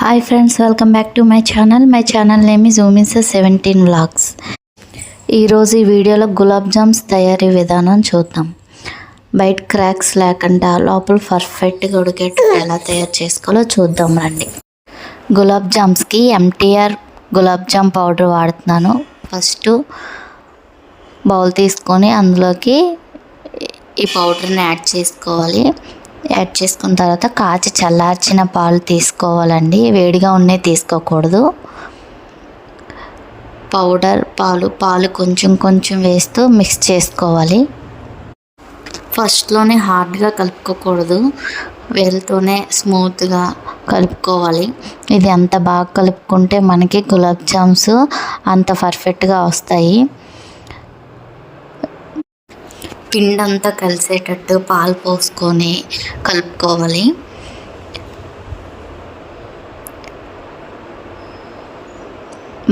Hi friends, welcome back to my channel. My channel name is ఉమిసా 17 vlogs. ఈరోజు ఈ వీడియోలో గులాబ్ జామ్స్ తయారీ విధానం చూద్దాం. బయట క్రాక్స్ లేకుండా లోపల పర్ఫెక్ట్గా ఉడికేట్టు ఎలా తయారు చేసుకోవాలో చూద్దాం రండి. గులాబ్ జామ్స్కి MTR గులాబ్ జామ్ పౌడర్ వాడుతున్నాను. ఫస్ట్ బౌల్ తీసుకొని అందులోకి ఈ పౌడర్ని యాడ్ చేసుకోవాలి. యాడ్ చేసుకున్న తర్వాత కాచి చల్లార్చిన పాలు తీసుకోవాలండి. వేడిగా ఉన్నవి తీసుకోకూడదు. పౌడర్ పాలు కొంచెం కొంచెం వేస్తూ మిక్స్ చేసుకోవాలి. ఫస్ట్లోనే హార్డ్గా కలుపుకోకూడదు, వేలుతోనే స్మూత్గా కలుపుకోవాలి. ఇది అంత బాగా కలుపుకుంటే మనకి గులాబ్ జామ్స్ అంత పర్ఫెక్ట్గా వస్తాయి. పిండి అంతా కలిసేటట్టు పాలు పోసుకొని కలుపుకోవాలి.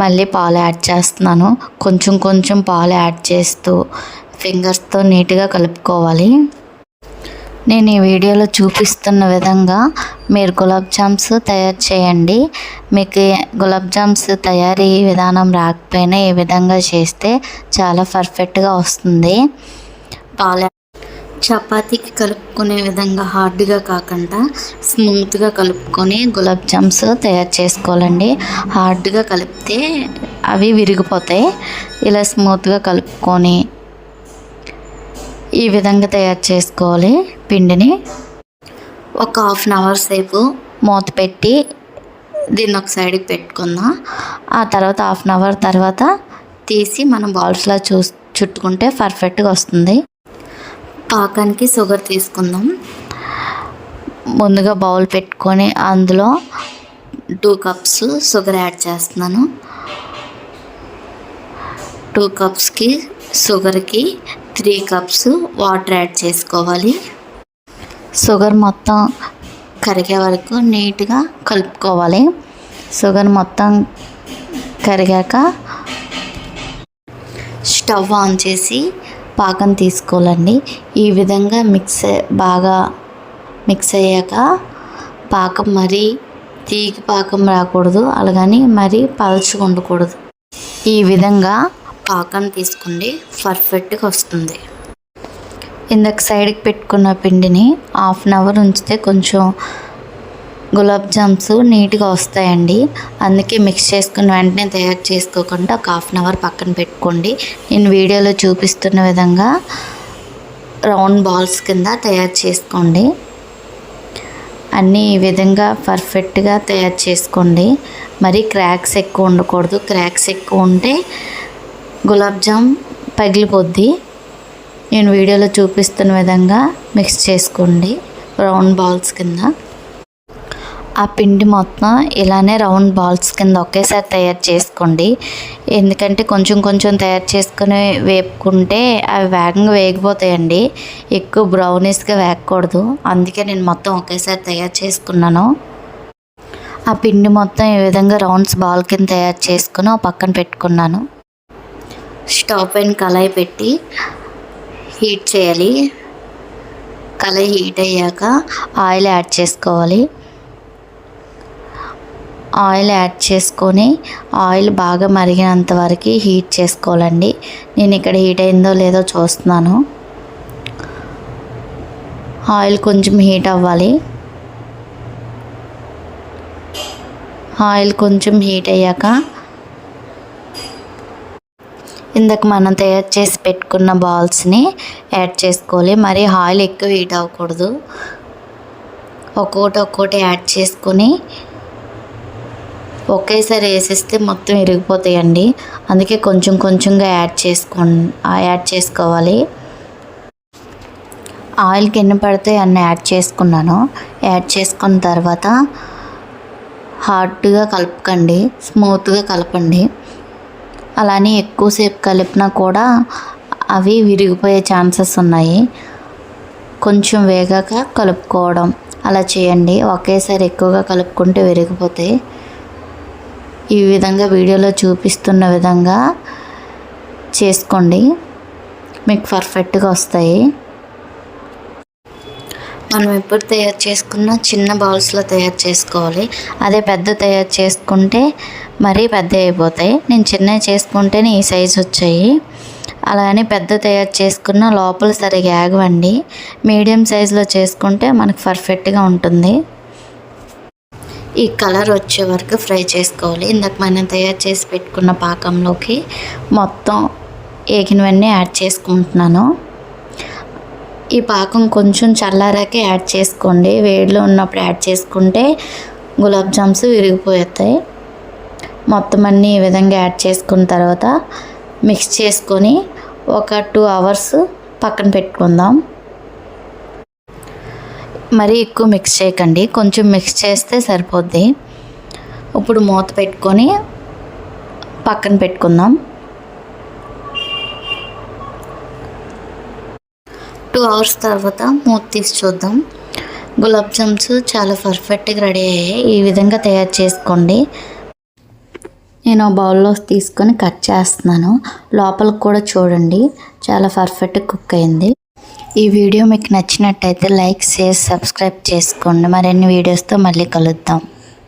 మళ్ళీ పాలు యాడ్ చేస్తున్నాను. కొంచెం కొంచెం పాలు యాడ్ చేస్తూ ఫింగర్స్తో నీట్గా కలుపుకోవాలి. నేను ఈ వీడియోలో చూపిస్తున్న విధంగా మీరు గులాబ్ జామ్స్ తయారు చేయండి. మీకు గులాబ్ జామ్స్ తయారీ విధానం రాకపోయినా ఈ విధంగా చేస్తే చాలా పర్ఫెక్ట్గా వస్తుంది. చపాతీకి కలుపుకునే విధంగా హార్డ్గా కాకుండా స్మూత్గా కలుపుకొని గులాబ్ జామ్స్ తయారు చేసుకోవాలండి. హార్డ్గా కలిపితే అవి విరిగిపోతాయి. ఇలా స్మూత్గా కలుపుకొని ఈ విధంగా తయారు చేసుకోవాలి. పిండిని ఒక హాఫ్ అన్ అవర్ సేపు మూత పెట్టి దీన్ని ఒక సైడ్కి పెట్టుకుందాం. ఆ తర్వాత హాఫ్ అన్ అవర్ తర్వాత తీసి మనం బాల్స్లా చుట్టుకుంటే పర్ఫెక్ట్గా వస్తుంది. పాకానికి షుగర్ తీసుకుందాం. ముందుగా బౌల్ పెట్టుకొని అందులో 2 కప్స్ షుగర్ యాడ్ చేస్తున్నాను. 2 కప్స్కి షుగర్కి 3 కప్స్ వాటర్ యాడ్ చేసుకోవాలి. షుగర్ మొత్తం కరిగే వరకు నీట్గా కలుపుకోవాలి. షుగర్ మొత్తం కరిగాక స్టవ్ ఆన్ చేసి పాకం తీసుకోవాలండి. ఈ విధంగా బాగా మిక్స్ అయ్యాక పాకం మరీ తీగి పాకం రాకూడదు, అలాగని మరీ పలుచగా ఉండకూడదు. ఈ విధంగా పాకం తీసుకోండి, పర్ఫెక్ట్గా వస్తుంది. ఇందాక సైడ్కి పెట్టుకున్న పిండిని హాఫ్ అన్ అవర్ ఉంచితే కొంచెం గులాబ్ జామ్స్ నీట్గా వస్తాయండి. అందుకే మిక్స్ చేసుకుని వెంటనే తయారు చేసుకోకుండా ఒక హాఫ్ అన్ అవర్ పక్కన పెట్టుకోండి. నేను వీడియోలో చూపిస్తున్న విధంగా రౌండ్ బాల్స్ కింద తయారు చేసుకోండి. అన్నీ ఈ విధంగా పర్ఫెక్ట్గా తయారు చేసుకోండి. మరి క్రాక్స్ ఎక్కువ ఉండకూడదు. క్రాక్స్ ఎక్కువ ఉంటే గులాబ్ జామ్ పగిలిపోద్ది. నేను వీడియోలో చూపిస్తున్న విధంగా మిక్స్ చేసుకోండి రౌండ్ బాల్స్ కింద. ఆ పిండి మొత్తం ఇలానే రౌండ్ బాల్స్ కింద ఒకేసారి తయారు చేసుకోండి. ఎందుకంటే కొంచెం కొంచెం తయారు చేసుకుని వేపుకుంటే అవి వేగంగా వేగిపోతాయండి. ఎక్కువ బ్రౌనీస్గా వేగకూడదు. అందుకే నేను మొత్తం ఒకేసారి తయారు చేసుకున్నాను. ఆ పిండి మొత్తం ఈ విధంగా రౌండ్స్ బాల్ కింద తయారు చేసుకుని పక్కన పెట్టుకున్నాను. స్టవ్ పైన కళాయి పెట్టి హీట్ చేయాలి. కళాయి హీట్ అయ్యాక ఆయిల్ యాడ్ చేసుకోవాలి. ఆయిల్ యాడ్ చేసుకొని ఆయిల్ బాగా మరిగినంత వరకు హీట్ చేసుకోవాలండి. నేను ఇక్కడ హీట్ అయిందో లేదో చూస్తున్నాను. ఆయిల్ కొంచెం హీట్ అవ్వాలి. ఆయిల్ కొంచెం హీట్ అయ్యాక ఇందాక మనం తయారు చేసి పెట్టుకున్న బాల్స్ని యాడ్ చేసుకోవాలి. మరి ఆయిల్ ఎక్కువ హీట్ అవ్వకూడదు. ఒక్కొక్కటి యాడ్ చేసుకొని ఒకేసారి వేసేస్తే మొత్తం విరిగిపోతాయండి. అందుకే కొంచెం కొంచెంగా యాడ్ చేసుకోవాలి. ఆయిల్కి ఎన్ని పడితే అన్నీ యాడ్ చేసుకున్నాను. యాడ్ చేసుకున్న తర్వాత హార్డ్గా కలపకండి, స్మూత్గా కలపండి. అలానే ఎక్కువసేపు కలిపినా కూడా అవి విరిగిపోయే ఛాన్సెస్ ఉన్నాయి. కొంచెం వేగాక కలుపుకోవడం అలా చేయండి. ఒకేసారి ఎక్కువగా కలుపుకుంటే విరిగిపోతాయి. ఈ విధంగా వీడియోలో చూపిస్తున్న విధంగా చేసుకోండి, మీకు పర్ఫెక్ట్గా వస్తాయి. మనం ఎప్పుడు తయారు చేసుకున్న చిన్న బౌల్స్లో తయారు చేసుకోవాలి. అదే పెద్ద తయారు చేసుకుంటే మరీ పెద్ద అయిపోతాయి. నేను చిన్నవి చేసుకుంటేనే ఈ సైజు వచ్చాయి. అలానే పెద్ద తయారు చేసుకున్న లోపల సరిగా ఆగవండి. మీడియం సైజులో చేసుకుంటే మనకు పర్ఫెక్ట్గా ఉంటుంది. ఈ కలర్ వచ్చే వరకు ఫ్రై చేసుకోవాలి. ఇందాక మనం తయారు చేసి పెట్టుకున్న పాకంలోకి మొత్తం ఏగినవన్నీ యాడ్ చేసుకుంటున్నాను. ఈ పాకం కొంచెం చల్లారాకే యాడ్ చేసుకోండి. వేడిలో ఉన్నప్పుడు యాడ్ చేసుకుంటే గులాబ్ జామ్స్ విరిగిపోతాయి. మొత్తం అన్నీ ఈ విధంగా యాడ్ చేసుకున్న తర్వాత మిక్స్ చేసుకొని ఒక 2 అవర్స్ పక్కన పెట్టుకుందాం. మరీ ఎక్కువ మిక్స్ చేయకండి, కొంచెం మిక్స్ చేస్తే సరిపోద్ది. ఇప్పుడు మూత పెట్టుకొని పక్కన పెట్టుకుందాం. 2 అవర్స్ తర్వాత మూత తీసి చూద్దాం. గులాబ్ జామ్స్ చాలా పర్ఫెక్ట్గా రెడీ అయ్యాయి. ఈ విధంగా తయారు చేసుకోండి. నేను ఆ బౌల్లో తీసుకొని కట్ చేస్తున్నాను. లోపలికి కూడా చూడండి, చాలా పర్ఫెక్ట్గా కుక్ అయింది. ఈ వీడియో మీకు నచ్చినట్టయితే లైక్, షేర్, సబ్స్క్రైబ్ చేసుకోండి. మరిన్ని వీడియోస్తో మళ్ళీ కలుద్దాం.